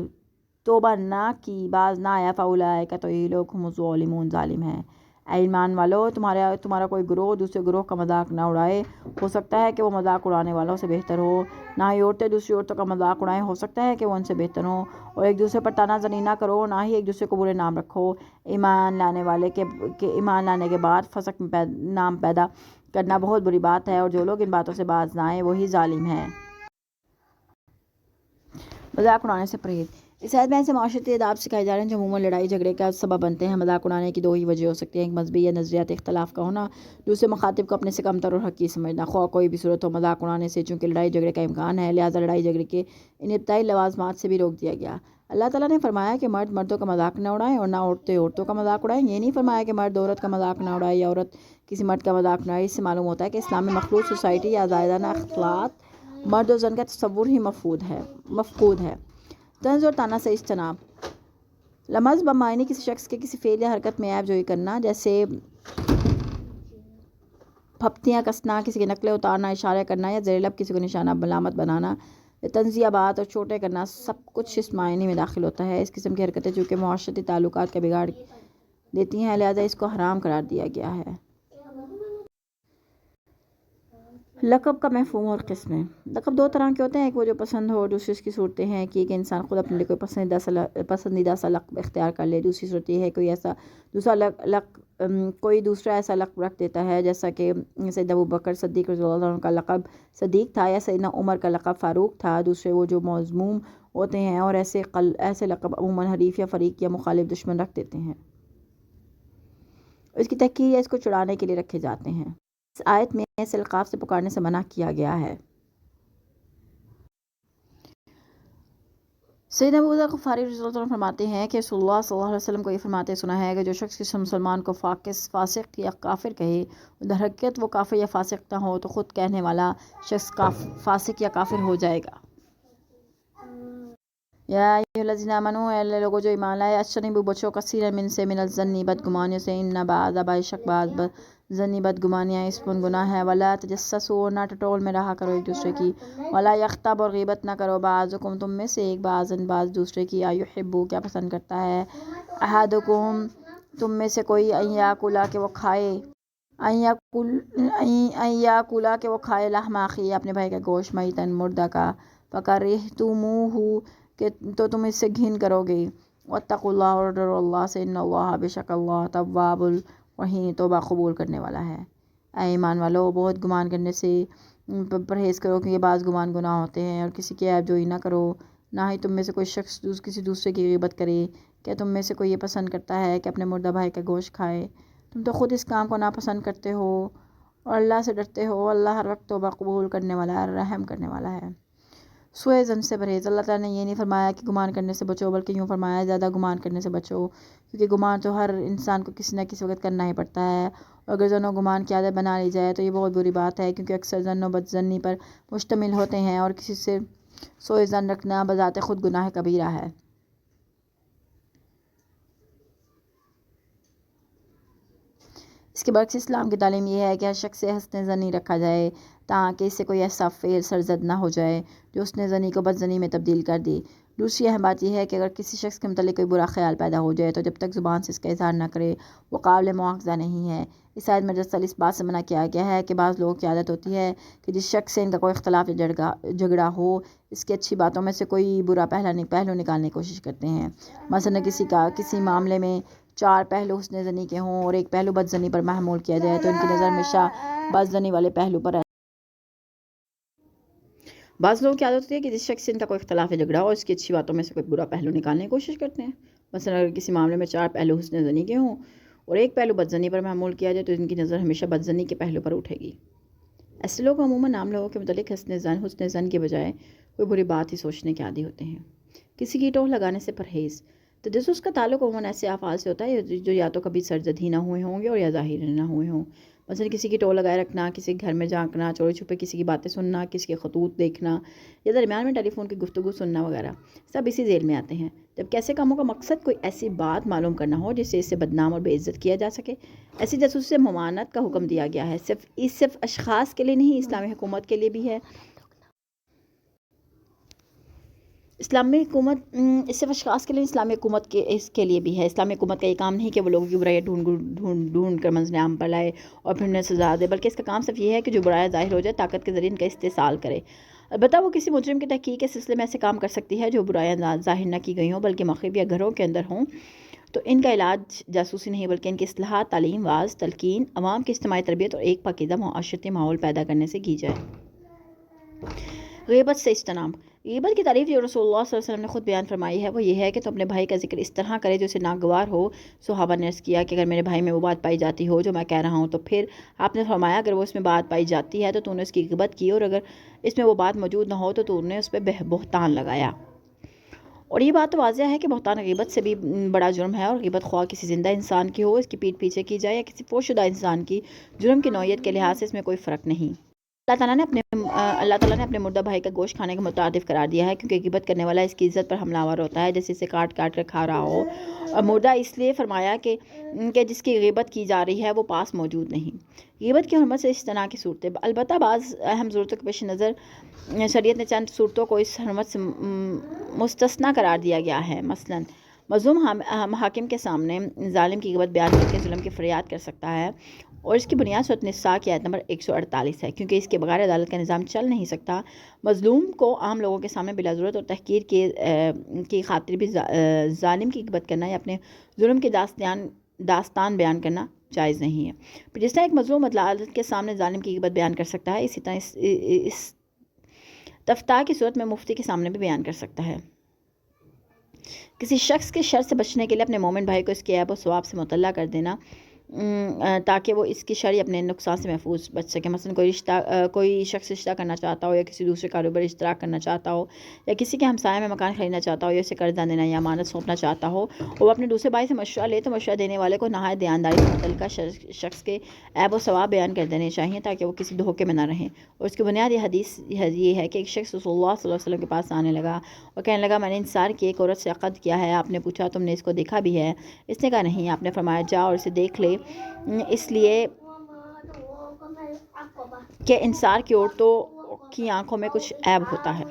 توبہ نہ کی، باز نہ آیا، فاولئک تو یہ لوگ ہم الظالمون ظالم ہیں. اے ایمان والو، تمہارا کوئی گروہ دوسرے گروہ کا مذاق نہ اڑائے. ہو سکتا ہے کہ وہ مذاق اڑانے والوں سے بہتر ہو. نہ ہی عورتیں دوسری عورتوں کا مذاق اڑائیں، ہو سکتا ہے کہ وہ ان سے بہتر ہوں. اور ایک دوسرے پر طعنہ زنی نہ کرو، نہ ہی ایک دوسرے کو برے نام رکھو. ایمان لانے کے بعد فسق نام پیدا کرنا بہت بری بات ہے، اور جو لوگ ان باتوں سے باز نہ آئیں وہی ظالم ہیں. مذاق اڑانے سے پرہیز. اس آیت میں ایسے معاشرتی آداب سکھائے جا رہے ہیں جو عموماً لڑائی جھگڑے کا سبب بنتے ہیں. مذاق اڑانے کی دو ہی وجہ ہو سکتی ہیں، ایک مذہبی یا نظریاتی اختلاف کا ہونا، دوسرے مخاطب کو اپنے سے کمتر اور حقیر سمجھنا. خواہ کوئی بھی صورت ہو، مذاق اڑانے سے چونکہ لڑائی جھگڑے کا امکان ہے، لہٰذا لڑائی جھگڑے کے ان ابتدائی لوازمات سے بھی روک دیا گیا. اللہ تعالیٰ نے فرمایا کہ مرد مردوں کا مذاق نہ اڑائیں اور نہ عورتیں عورتوں کا مذاق اڑائیں. یہ نہیں فرمایا کہ مرد عورت کا مذاق نہ اڑائے یا عورت کسی مرد کا مذاق نہ اڑائے. اس سے معلوم ہوتا ہے کہ اسلام میں مخلوط سوسائٹی یا زائدانہ اختلاط، مرد و زن کا تصور ہی مفقود ہے. طنز اور طعنہ سے اجتناب. لمز بمعنی کسی شخص کے کسی فعل یا حرکت میں عیب جوئی کرنا، جیسے پھپتیاں کسنا، کسی کی نقلیں اتارنا، اشارہ کرنا یا زیر لب کسی کو نشانہ علامت بنانا، تنزیہ بات اور چوٹے کرنا، سب کچھ اس معنی میں داخل ہوتا ہے. اس قسم کی حرکتیں چونکہ معاشرتی تعلقات کا بگاڑ دیتی ہیں، لہذا اس کو حرام قرار دیا گیا ہے. لقب کا مفہوم اور قسمیں. لقب دو طرح کے ہوتے ہیں، ایک وہ جو پسند ہو اور دوسری اس کی صورتیں ہیں کہ انسان خود اپنے لیے کوئی پسندیدہ سا لقب اختیار کر لے. دوسری صورت یہ ہے کوئی دوسرا ایسا لقب رکھ دیتا ہے، جیسا کہ سیدنا ابوبکر صدیق رضی اللہ عنہ کا لقب صدیق تھا، یا سیدنا عمر کا لقب فاروق تھا. دوسرے وہ جو مذموم ہوتے ہیں اور ایسے لقب عموماً حریف یا فریق یا مخالف دشمن رکھ دیتے ہیں. اس کی تحقیر یا اس کو چڑھانے کے لیے رکھے جاتے ہیں. اس آیت میں ایسے القاب سے پکارنے سے منع کیا گیا ہے. سیدنا ابو ذر غفاری رضی اللہ عنہ فرماتے ہیں کہ رسول اللہ صلی اللہ علیہ وسلم کو یہ فرماتے سنا ہے کہ جو شخص کسی مسلمان کو فاسق یا کافر کہے، در حقیقت وہ کافر یا فاسق نہ ہو تو خود کہنے والا شخص فاسق یا کافر ہو جائے گا. یا ایھا الذین آمنوا، اے لوگو جو ایمان لائے، اجتنبوا بچو کثیرا من الظن بدگمانیوں سے، ان بعض بے شک بعض ضنی بدگمانیاں اس پر گناہ ہے۔ ولا تجسسوا، نہ ٹٹول میں رہا کرو ایک دوسرے کی۔ ولا یغتب، اور غیبت نہ کرو بعضکم تم میں سے ایک بعض دوسرے کی۔ ایحب، کیا پسند کرتا ہے احدکم تم میں سے کوئی ان یاکلا کہ وہ کھائے کہ وہ کھائے لحم اخیہ اپنے بھائی کا گوشت میتن مردہ کا فکرہتموہ کہ تو تم اس سے گھن کرو گے۔ واتقوا اللہ، اور ڈرو اللہ سے، ان اللہ بے شک اللہ تواب الرحیم توبہ قبول کرنے والا ہے۔ اے ایمان والو، بہت گمان کرنے سے پرہیز کرو کہ یہ بعض گمان گناہ ہوتے ہیں، اور کسی کی عیب جوئی نہ کرو، نہ ہی تم میں سے کوئی شخص کسی دوسرے کی غیبت کرے۔ کیا تم میں سے کوئی یہ پسند کرتا ہے کہ اپنے مردہ بھائی کا گوشت کھائے؟ تم تو خود اس کام کو ناپسند کرتے ہو اور اللہ سے ڈرتے ہو۔ اللہ ہر وقت توبہ قبول کرنے والا ہے، رحم کرنے والا ہے۔ سوء ظن سے پرہیز، اللہ تعالیٰ نے یہ نہیں فرمایا کہ گمان کرنے سے بچو، بلکہ یوں فرمایا زیادہ گمان کرنے سے بچو، کیونکہ گمان تو ہر انسان کو کسی نہ کسی وقت کرنا ہی پڑتا ہے، اور اگر ظن و گمان کی عادت بنا لی جائے تو یہ بہت بری بات ہے، کیونکہ اکثر ظن و بد ظنی پر مشتمل ہوتے ہیں، اور کسی سے سوء ظن رکھنا بذات خود گناہ کبیرہ ہے۔ اس کے برعکس اسلام کی تعلیم یہ ہے کہ ہر شخص سے حسن ظنی رکھا جائے، تاکہ اس سے کوئی ایسا فعل سرزد نہ ہو جائے جو حسن ظنی کو بد ظنی میں تبدیل کر دے۔ دوسری اہم بات یہ ہے کہ اگر کسی شخص کے متعلق کوئی برا خیال پیدا ہو جائے تو جب تک زبان سے اس کا اظہار نہ کرے وہ قابل مواخذہ نہیں ہے۔ اس آیت میں دراصل اس بات سے منع کیا گیا ہے کہ بعض لوگوں کی عادت ہوتی ہے کہ جس شخص سے ان کا کوئی اختلاف یا جھگڑا ہو، اس کی اچھی باتوں میں سے کوئی برا پہلو نکالنے کی کوشش کرتے ہیں۔ مثلا کسی معاملے میں 4 پہلو حسن ظنی کے ہوں اور ایک پہلو بد ظنی پر محمول کیا جائے تو ان کی نظر ہمیشہ بد ظنی والے پہلو پر ہے۔ بعض لوگوں کی عادت ہوتی ہے کہ جس شخص سے ان کا کوئی اختلاف یا جھگڑا ہو، اس کی اچھی باتوں میں سے کوئی برا پہلو نکالنے کی کوشش کرتے ہیں۔ مثلا اگر کسی معاملے میں 4 پہلو حسن ظنی کے ہوں اور ایک پہلو بد ظنی پر محمول کیا جائے تو ان کی نظر ہمیشہ بد ظنی کے پہلو پر اٹھے گی۔ ایسے لوگ عموماً عام لوگوں کے متعلق حسن ظن کے بجائے کوئی بری بات ہی سوچنے کے عادی ہوتے ہیں۔ کسی کی ٹوہ لگانے سے پرہیز، تجسس کا تعلق عموماً ایسے افعال سے ہوتا ہے جو یا تو کبھی سرزد ہی نہ ہوئے ہوں گے اور یا ظاہر نہ ہوئے ہوں۔ مثلا کسی کی ٹوہ لگائے رکھنا، کسی کے گھر میں جھانکنا، چوری چھپے کسی کی باتیں سننا، کسی کے خطوط دیکھنا یا درمیان میں ٹیلی فون کی گفتگو سننا وغیرہ، سب اسی ذیل میں آتے ہیں۔ جبکہ ایسے کاموں کا مقصد کوئی ایسی بات معلوم کرنا ہو جس سے اسے بدنام اور بے عزت کیا جا سکے، ایسی جاسوسی سے ممانعت کا حکم دیا گیا ہے۔ صرف اشخاص کے لیے نہیں، اسلامی حکومت کے لیے بھی ہے۔ اسلامی حکومت اس کے لیے بھی ہے۔ اسلامی حکومت کا یہ کام نہیں کہ وہ لوگوں کی برائیاں ڈھونڈ کر منظر عام پر لائے اور پھر انہیں سزا دے، بلکہ اس کا کام صرف یہ ہے کہ جو برائیاں ظاہر ہو جائے طاقت کے ذریعے ان کا استحصال کرے۔ البتہ وہ کسی مجرم کی تحقیق کے سلسلے میں ایسے کام کر سکتی ہے جو برائیاں ظاہر نہ کی گئی ہوں بلکہ مخفی یا گھروں کے اندر ہوں، تو ان کا علاج جاسوسی نہیں بلکہ ان کی اصلاح، تعلیم، واعظ، تلقین، عوام کی اجتماعی تربیت اور ایک پاکیزہ معاشرتی ماحول پیدا کرنے سے کی جائے۔ غیبت سے اجتناب، غیبت کی تعریف جو رسول اللہ صلی اللہ علیہ وسلم نے خود بیان فرمائی ہے وہ یہ ہے کہ تو اپنے بھائی کا ذکر اس طرح کرے جو اسے ناگوار ہو۔ صحابہ نے عرض کیا کہ اگر میرے بھائی میں وہ بات پائی جاتی ہو جو میں کہہ رہا ہوں تو پھر آپ نے فرمایا اگر وہ اس میں بات پائی جاتی ہے تو نے اس کی غیبت کی، اور اگر اس میں وہ بات موجود نہ ہو تو نے اس پہ بہتان لگایا۔ اور یہ بات تو واضح ہے کہ بہتان غیبت سے بھی بڑا جرم ہے، اور غیبت خواہ کسی زندہ انسان کی ہو، اس کی پیٹھ پیچھے کی جائے، یا کسی فوت شدہ انسان کی، جرم کی نوعیت کے لحاظ سے اس میں کوئی فرق نہیں۔ اللہ تعالیٰ نے اپنے مردہ بھائی کا گوشت کھانے کو متعارف قرار دیا ہے کیونکہ غیبت کرنے والا اس کی عزت پر حملہ آور ہوتا ہے جیسے اسے کاٹ کر کھا رہا ہو، اور مردہ اس لیے فرمایا کہ جس کی غیبت کی جا رہی ہے وہ پاس موجود نہیں۔ غیبت کی حرمت سے اجتناء کی صورتیں، البتہ بعض اہم ضرورتوں کے پیش نظر شریعت نے چند صورتوں کو اس حرمت سے مستثنیٰ قرار دیا گیا ہے۔ مثلاً مظلوم حاکم کے سامنے ظالم کی غیبت بیان کر کے ظلم کی فریاد کر سکتا ہے، اور اس کی بنیاد سورۃ النساء کی آیت نمبر 148 ہے، کیونکہ اس کے بغیر عدالت کا نظام چل نہیں سکتا۔ مظلوم کو عام لوگوں کے سامنے بلا ضرورت اور تحقیر کی خاطر بھی ظالم کی غیبت کرنا یا اپنے ظلم کی داستان بیان کرنا جائز نہیں ہے۔ پھر جس طرح ایک مظلوم عدالت کے سامنے ظالم کی غیبت بیان کر سکتا ہے، اسی طرح اس تفتیٰ کی صورت میں مفتی کے سامنے بھی بیان کر سکتا ہے۔ کسی شخص کے شر سے بچنے کے لیے اپنے مومن بھائی کو اس کے عیب و ثواب سے مطلع کر دینا تاکہ وہ اس کی شرعی اپنے نقصان سے محفوظ بچ سکے۔ مثلا کوئی شخص رشتہ کرنا چاہتا ہو یا کسی دوسرے کاروبار اشتراک کرنا چاہتا ہو یا کسی کے ہمسائے میں مکان خریدنا چاہتا ہو یا اسے قرضہ دینا یا امانت سونپنا چاہتا ہو، اور وہ اپنے دوسرے بھائی سے مشورہ لے تو مشورہ دینے والے کو نہایت دیانتداری سے متعلقہ شخص کے عیب و ثواب بیان کر دینے چاہیے تاکہ وہ کسی دھوکے میں نہ رہیں۔ اور اس کی بنیادی حدیث یہ ہے کہ ایک شخص رسول اللہ صلی اللہ علیہ وسلم کے پاس آنے لگا اور کہنے لگا میں نے انصار کی ایک عورت سے عقد کیا ہے۔ آپ نے پوچھا تم نے اس کو دیکھا بھی ہے؟ اس نے کہا نہیں۔ آپ نے فرمایا جا اور اسے دیکھ لے، اس لیے کہ انصار کی عورتوں کی آنکھوں میں کچھ عیب ہوتا ہے۔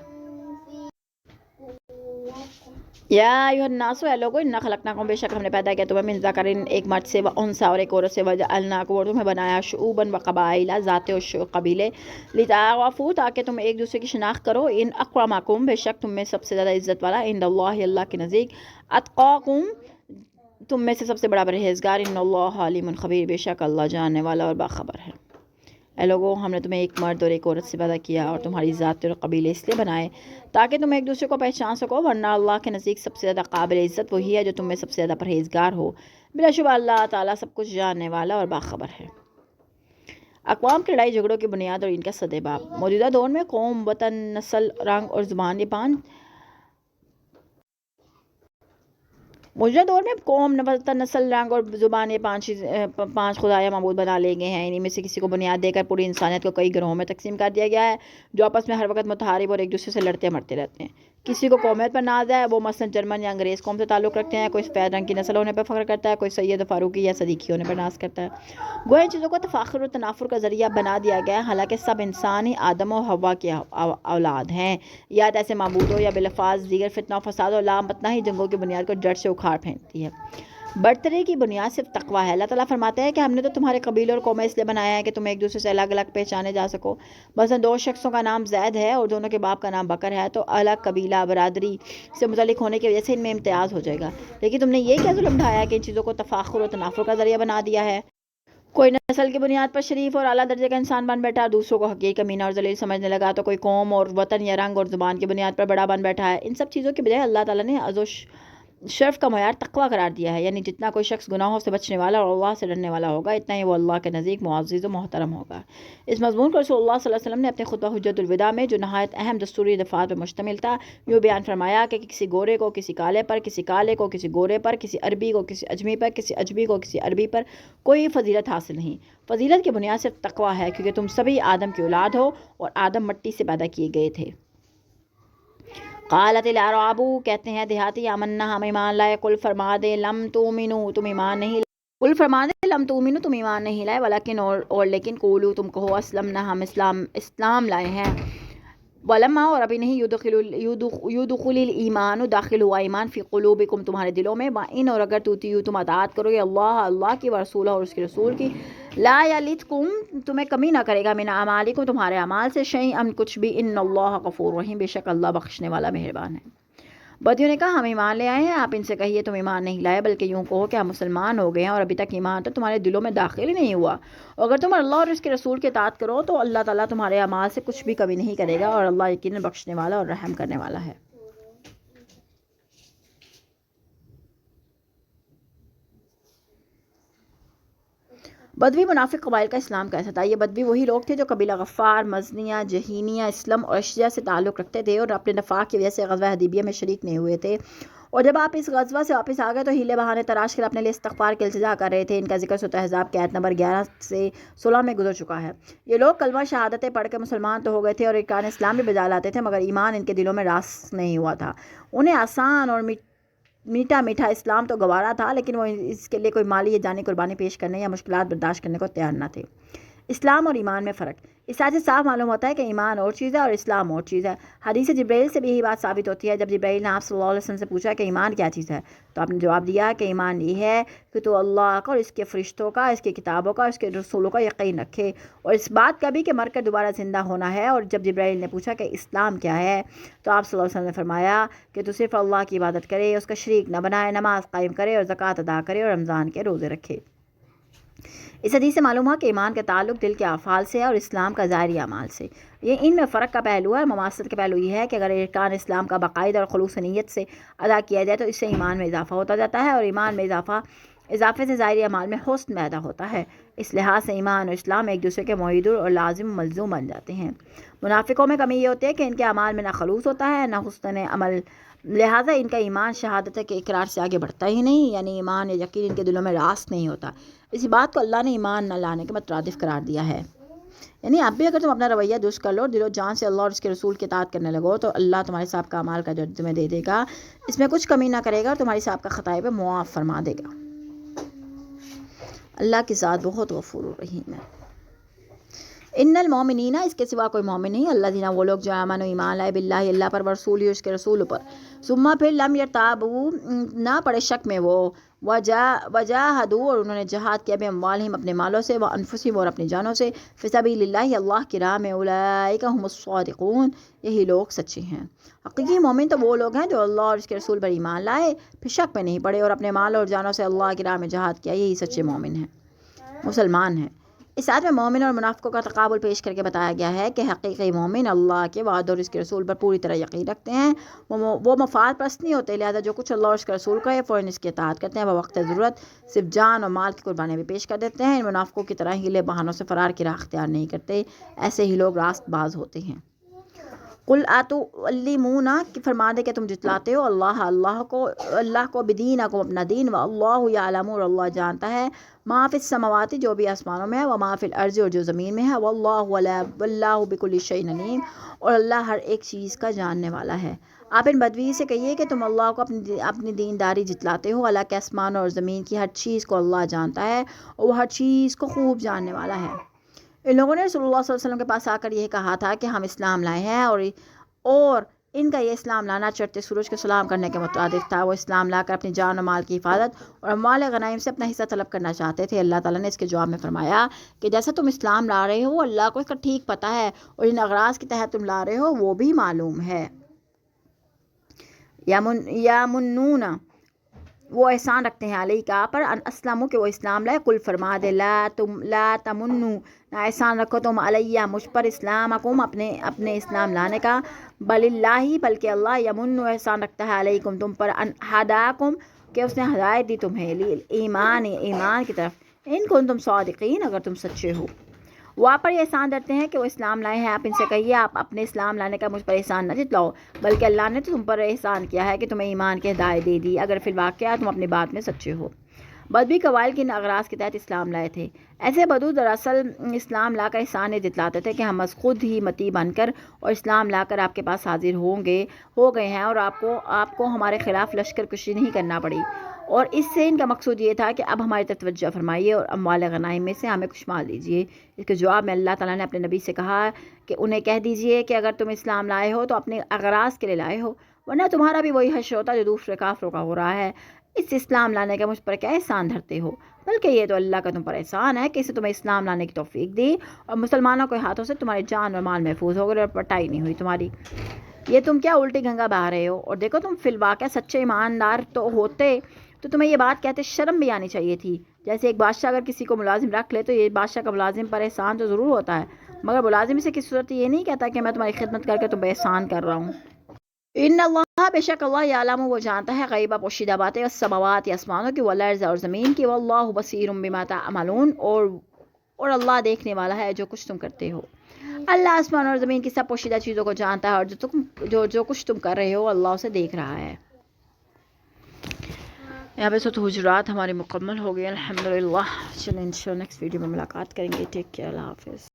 یا ایھا الناس، اے لوگو، انا خلقناکم، بے شک ہم نے پیدا کیا تمہیں من ذکر ایک مرد سے، و انثی اور ایک عورت سے، وجعلناکم اور تمہیں بنایا شعوبا و قبائل، ذات و قبیلے، لتعارفوا تاکہ تم ایک دوسرے کی شناخت کرو، ان اکرمکم بے شک تم میں سب سے زیادہ عزت والا عند اللہ اللہ کے نزدیک، اتقاکم تم میں سے سب سے بڑا پرہیزگار، ان اللہ علیم خبیر بے شک اللہ جاننے والا اور باخبر ہے۔ اے لوگو، ہم نے تمہیں ایک مرد اور ایک عورت سے پیدا کیا اور تمہاری ذات اور قبیلے اس لیے بنائے تاکہ تم ایک دوسرے کو پہچان سکو، ورنہ اللہ کے نزدیک سب سے زیادہ قابل عزت وہی ہے جو تم میں سب سے زیادہ پرہیزگار ہو، بلا شبہ اللہ تعالیٰ سب کچھ جاننے والا اور باخبر ہے۔ اقوام کی لڑائی جھگڑوں کی بنیاد اور ان کا سدباب۔ موجودہ دور میں قوم، وطن، نسل، رنگ اور زبان، یہ پانچ خدایاں معبود بنا لے گئے ہیں۔ انہی میں سے کسی کو بنیاد دے کر پوری انسانیت کو کئی گروہوں میں تقسیم کر دیا گیا ہے جو آپس میں ہر وقت متحارب اور ایک دوسرے سے لڑتے مرتے رہتے ہیں۔ کسی کو قومیت پر ناز ہے، وہ مثلا جرمن یا انگریز قوم سے تعلق رکھتے ہیں، کوئی سفید رنگ کی نسل ہونے پر فخر کرتا ہے، کوئی سید و فاروقی یا صدیقی ہونے پر ناز کرتا ہے۔ گویا ان چیزوں کو تفاخر اور تنافر کا ذریعہ بنا دیا گیا ہے، حالانکہ سب انسان ہی آدم و حوا کی اولاد ہیں۔ یاد ایسے معبودوں یا بالفاظ دیگر فتنہ و فساد اور لامتناہی جنگوں کی بنیاد کو جڑ سے اکھاڑ پھینکتی ہے۔ برتری کی بنیاد صرف تقویٰ ہے۔ اللہ تعالیٰ فرماتے ہیں کہ ہم نے تو تمہارے قبیلے اور قومیں اس لیے بنایا ہے کہ تم ایک دوسرے سے الگ الگ پہچانے جا سکو۔ مثلا دو شخصوں کا نام زید ہے اور دونوں کے باپ کا نام بکر ہے، تو الگ قبیلہ برادری سے متعلق ہونے کی وجہ سے ان میں امتیاز ہو جائے گا، لیکن تم نے یہ کیا ظلم ڈھایا کہ ان چیزوں کو تفاخر اور تنافر کا ذریعہ بنا دیا ہے۔ کوئی نسل کی بنیاد پر شریف اور اعلیٰ درجے کا انسان بن بیٹھا اور دوسروں کو حقیر، کمینہ اور ذلیل سمجھنے لگا، تو کوئی قوم اور وطن یا رنگ اور زبان کی بنیاد پر بڑا بن بیٹھا ہے۔ ان سب چیزوں کے بجائے اللہ تعالیٰ نے عز و شرف کا معیار تقویٰ قرار دیا ہے، یعنی جتنا کوئی شخص گناہوں سے بچنے والا اور اللہ سے ڈرنے والا ہوگا، اتنا ہی وہ اللہ کے نزدیک معزز و محترم ہوگا۔ اس مضمون کو رسول اللہ صلی اللہ علیہ وسلم نے اپنے خطبہ حجۃ الوداع میں، جو نہایت اہم دستوری دفعات پر مشتمل تھا، یوں بیان فرمایا کہ کسی گورے کو کسی کالے پر، کسی کالے کو کسی گورے پر، کسی عربی کو کسی اجمی پر، کسی اجمی کو کسی عربی پر کوئی فضیلت حاصل نہیں۔ فضیلت کی بنیاد صرف تقویٰ ہے، کیونکہ تم سبھی آدم کی اولاد ہو اور آدم مٹی سے پیدا کیے گئے تھے۔ قالت الاعراب، کہتے ہیں دیہاتی، آمنا ہم ایمان لائے، قل فرما دے لم تؤمنوا تم ایمان نہیں لائے، قل فرما دے لم تؤمنوا تم ایمان نہیں لائے، ولیکن اور لیکن قولوا تم کہو اسلمنا ہم اسلام لائے ہیں، ولما اور ابھی نہیں یدخل الایمان داخل ہوا ایمان فی قلوبکم تمہارے دلوں میں، وان اور اگر تطیعوا تم اطاعت کرو گے اللہ کی ورسولہ اور اس کے رسول کی، لا یلتکم تمہیں کمی نہ کرے گا من اعمالکم تمہارے اعمال سے شیئا کچھ بھی، ان اللہ غفور رحیم بے شک اللہ بخشنے والا مہربان ہے۔ بدیوں نے کہا ہم ایمان لے آئے ہیں، آپ ان سے کہیے تم ایمان نہیں لائے بلکہ یوں کہو کہ ہم مسلمان ہو گئے ہیں اور ابھی تک ایمان تو تمہارے دلوں میں داخل ہی نہیں ہوا، اور اگر تم اللہ اور اس کے رسول کے اطاعت کرو تو اللہ تعالیٰ تمہارے اعمال سے کچھ بھی کمی نہیں کرے گا، اور اللہ یقیناً بخشنے والا اور رحم کرنے والا ہے۔ بدوی منافق قبائل کا اسلام کیسا تھا؟ یہ بدوی وہی لوگ تھے جو قبیلہ غفار، مزنیہ، جہینیہ، اسلم اور اشجع سے تعلق رکھتے تھے اور اپنے نفاق کی وجہ سے غزوہ حدیبیہ میں شریک نہیں ہوئے تھے، اور جب آپ اس غزوہ سے واپس آ گئے تو ہیلے بہانے تراش کر اپنے لیے استغفار کی التجا کر رہے تھے۔ ان کا ذکر سورۃ احزاب کی آیت نمبر 11 سے 16 میں گزر چکا ہے۔ یہ لوگ کلمہ شہادتیں پڑھ کے مسلمان تو ہو گئے تھے اور ارکان اسلام بھی بجا لاتے تھے، مگر ایمان ان کے دلوں میں راسخ نہیں ہوا تھا۔ انہیں آسان اور میٹھا میٹھا اسلام تو گوارا تھا، لیکن وہ اس کے لیے کوئی مالی یا جانی قربانی پیش کرنے یا مشکلات برداشت کرنے کو تیار نہ تھے۔ اسلام اور ایمان میں فرق۔ اس آیت سے صاف معلوم ہوتا ہے کہ ایمان اور چیز ہے اور اسلام اور چیز ہے۔ حدیث جبرائیل سے بھی یہی بات ثابت ہوتی ہے۔ جب جبرائیل نے آپ صلی اللہ علیہ وسلم سے پوچھا کہ ایمان کیا چیز ہے، تو آپ نے جواب دیا کہ ایمان یہ ہے کہ تو اللہ کا اور اس کے فرشتوں کا، اس کی کتابوں کا، اس کے رسولوں کا یقین رکھے، اور اس بات کا بھی کہ مر کر دوبارہ زندہ ہونا ہے۔ اور جب جبرائیل نے پوچھا کہ اسلام کیا ہے، تو آپ صلی اللہ علیہ وسلم نے فرمایا کہ تو صرف اللہ کی عبادت کرے، اس کا شریک نہ بنائے، نماز قائم کرے اور زکوٰۃ ادا کرے اور رمضان کے روزے رکھے۔ اس حدیث سے معلوم ہوا کہ ایمان کا تعلق دل کے افعال سے ہے اور اسلام کا ظاہری اعمال سے۔ یہ ان میں فرق کا پہلو ہے۔ مماثلت کا پہلو یہ ہے کہ اگر ارکان اسلام کا باقاعدہ اور خلوص نیت سے ادا کیا جائے تو اس سے ایمان میں اضافہ ہوتا جاتا ہے، اور ایمان میں اضافے سے ظاہری اعمال میں حسن پیدا ہوتا ہے۔ اس لحاظ سے ایمان اور اسلام ایک دوسرے کے معید اور لازم ملزوم بن جاتے ہیں۔ منافقوں میں کمی یہ ہوتی ہے کہ ان کے اعمال میں نہ خلوص ہوتا ہے نہ حسن عمل، لہٰذا ان کا ایمان شہادت کے اقرار سے آگے بڑھتا ہی نہیں، یعنی ایمان یا یقین ان کے دلوں میں راسخ نہیں ہوتا۔ اسی بات کو اللہ نے ایمان نہ لانے کے مترادف قرار دیا ہے۔ یعنی اب بھی اگر تم اپنا رویہ درست کر لو، دل و جان سے اللہ اور اس کے رسول کی اطاعت کرنے لگو، تو اللہ تمہارے سابقہ اعمال کا اجر تمہیں دے دے گا، اس میں کچھ کمی نہ کرے گا، اور تمہاری سابقہ خطائیں پہ معاف فرما دے گا۔ اللہ کی ذات بہت غفور و رحیم ہے۔ ان المومنین، اس کے سوا کوئی مومن نہیں، الذین وہ لوگ جو آمنوا ایمان لائے باللہ اللہ پر، ورسولہ اس کے رسول پر، ثم پھر لم یرتابوا نہ پڑے شک میں وہ، وجاہدوا اور انہوں نے جہاد کیا باموالہم اپنے مالوں سے، وانفسہم اور اپنی جانوں سے، فی سبیل اللہ اللہ کی راہ میں، اولئک هم الصادقون یہی لوگ سچے ہیں۔ حقیقی مومن تو وہ لوگ ہیں جو اللہ اور اس کے رسول پر ایمان لائے، پھر شک میں نہیں پڑے اور اپنے مال اور جانوں سے اللہ کی راہ میں جہاد کیا، یہی سچے مومن ہیں، مسلمان ہیں۔ اس آیت میں مومن اور منافقوں کا تقابل پیش کر کے بتایا گیا ہے کہ حقیقی مومن اللہ کے وعدوں اور اس کے رسول پر پوری طرح یقین رکھتے ہیں، وہ مفاد پرست نہیں ہوتے، لہذا جو کچھ اللہ اور اس کے رسول کا ہے فوراً اس کی اطاعت کرتے ہیں، وہ وقت ضرورت صرف جان اور مال کی قربانیاں بھی پیش کر دیتے ہیں۔ ان منافقوں کی طرح ہیلے بہانوں سے فرار کی راہ اختیار نہیں کرتے، ایسے ہی لوگ راست باز ہوتے ہیں۔ قل اتعلمون کہ فرما دے کہ تم جتلاتے ہو اللہ کو بدینکم اپنا دین، واللہ یعلم اور اللہ جانتا ہے ما فی السماوات جو بھی آسمانوں میں ہے، وما فی الارض اور جو زمین میں ہے، واللہ بکل شیء علیم اور اللہ ہر ایک چیز کا جاننے والا ہے۔ آپ ان بدوی سے کہیے کہ تم اللہ کو اپنی دینداری جتلاتے ہو، اللہ کے آسمان اور زمین کی ہر چیز کو اللہ جانتا ہے اور وہ ہر چیز کو خوب جاننے والا ہے۔ ان لوگوں نے رسول اللہ صلی اللہ علیہ وسلم کے پاس آ کر یہ کہا تھا کہ ہم اسلام لائے ہیں، اور ان کا یہ اسلام لانا چڑھتے سورج کے سلام کرنے کے مترادف تھا۔ وہ اسلام لا کر اپنی جان و مال کی حفاظت اور اموال غنائم سے اپنا حصہ طلب کرنا چاہتے تھے۔ اللہ تعالیٰ نے اس کے جواب میں فرمایا کہ جیسا تم اسلام لا رہے ہو اللہ کو اس کا ٹھیک پتہ ہے، اور ان اغراض کے تحت تم لا رہے ہو وہ بھی معلوم ہے۔ یا منون وہ احسان رکھتے ہیں علیہ کا پر ان اسلموا کہ وہ اسلام لائے، کل فرما دے لا تمنو نہ احسان رکھو تم علیہ مجھ پر اسلامکم اپنے اسلام لانے کا، بل اللہ بلکہ اللہ یمن احسان رکھتا ہے علیکم تم پر، ان ہداکم کہ اس نے ہدایت دی تمہیں، ایمان کی طرف، ان کو تم صادقین اگر تم سچے ہو۔ وہ آپ پر یہ احسان درتے ہیں کہ وہ اسلام لائے ہیں، آپ ان سے کہیے آپ اپنے اسلام لانے کا مجھ پر احسان نہ جتلاؤ، بلکہ اللہ نے تم پر احسان کیا ہے کہ تمہیں ایمان کی ہدایت دے دی، اگر فی الواقعہ تم اپنی بات میں سچے ہو۔ بدوی قبائل کی اغراض کے تحت اسلام لائے تھے۔ ایسے بدو دراصل اسلام لا کر احسان یہ جتلاتے تھے کہ ہم از خود ہی متی بن کر اور اسلام لا کر آپ کے پاس حاضر ہو گئے ہیں، اور آپ کو ہمارے خلاف لشکر کشی نہیں کرنا پڑی، اور اس سے ان کا مقصود یہ تھا کہ اب ہماری طرف توجہ فرمائیے اور اموال غنائم میں سے ہمیں کچھ مال دیجیے۔ اس کے جواب میں اللہ تعالیٰ نے اپنے نبی سے کہا کہ انہیں کہہ دیجیے کہ اگر تم اسلام لائے ہو تو اپنے اغراض کے لیے لائے ہو، ورنہ تمہارا بھی وہی حشر ہوتا جو دوسرے کافروں کا ہو رہا ہے۔ اس اسلام لانے کا مجھ پر کیا احسان دھرتے ہو، بلکہ یہ تو اللہ کا تم پر احسان ہے کہ اسے تمہیں اسلام لانے کی توفیق دی اور مسلمانوں کے ہاتھوں سے تمہاری جان اور مال محفوظ ہو گئے اور پٹائی نہیں ہوئی تمہاری۔ یہ تم کیا الٹی گنگا بہا رہے ہو؟ اور دیکھو تم فی الواقع سچے ایماندار تو ہوتے تو تمہیں یہ بات کہتے شرم بھی آنی چاہیے تھی۔ جیسے ایک بادشاہ اگر کسی کو ملازم رکھ لے تو یہ بادشاہ کا ملازم پر احسان تو ضرور ہوتا ہے، مگر ملازم سے کسی صورت یہ نہیں کہتا کہ میں تمہاری خدمت کر کے تم پہ احسان کر رہا ہوں۔ ان اللہ بے شک اللہ یعلم وہ جانتا ہے غیبہ پوشیدہ باتیں، السماوات آسمانوں کی، والارض اور زمین کی، واللہ بصیر بما تعملون اور اللہ دیکھنے والا ہے جو کچھ تم کرتے ہو۔ اللہ آسمان اور زمین کی سب پوشیدہ چیزوں کو جانتا ہے، اور جو کچھ تم کر رہے ہو اللہ اسے دیکھ رہا ہے۔ یہاں پہ سورۃ حجرات ہماری مکمل ہو گئی الحمدللہ۔ چلیں انشاءاللہ نیکسٹ ویڈیو میں ملاقات کریں گے۔ ٹیک کیئر، اللہ حافظ۔